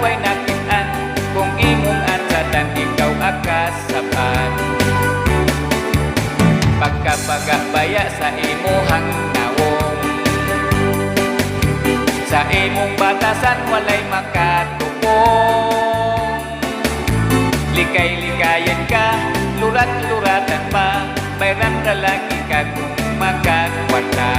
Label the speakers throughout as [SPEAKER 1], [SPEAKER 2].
[SPEAKER 1] way nakit-an, kung imong atsatan ikaw akasapan. Pagkapagabaya sa imuhang nawong, sa imong batasan walay makatupong. Likay-likayan ka, lurat-luratan pa, bayran lalaki ka kung makakwarta.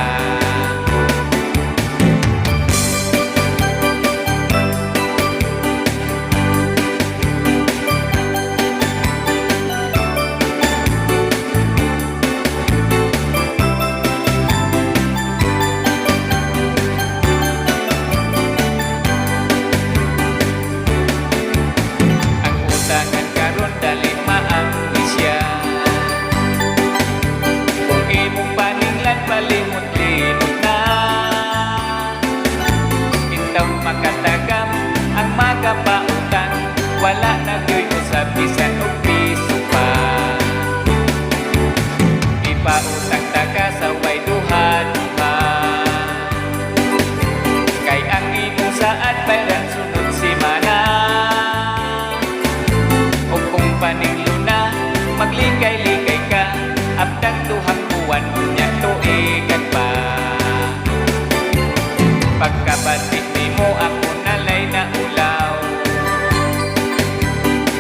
[SPEAKER 1] Palimot-limot na itaw makatagam ang magapautang, wala na gyoy usab bisan og piso pa. Ipautang taka sa way duha-duha, kay ang imong saad bayran sunod semana. O kung paningluna magligay-ligay ka, abtang duhang buwan unya tuigan pa. Pagkabatik ni mo ako nalay na ulaw,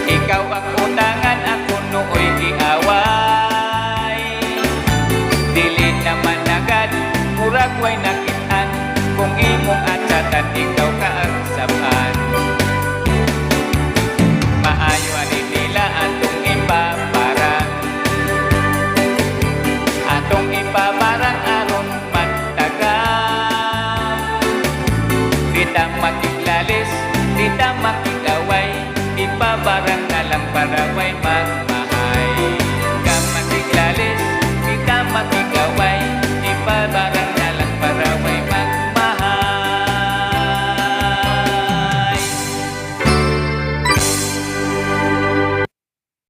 [SPEAKER 1] ikaw ang utangan ako nooy giaway. Dili naman agad murag way nakit-an, kung imong atsatan ikaw kaagsapan.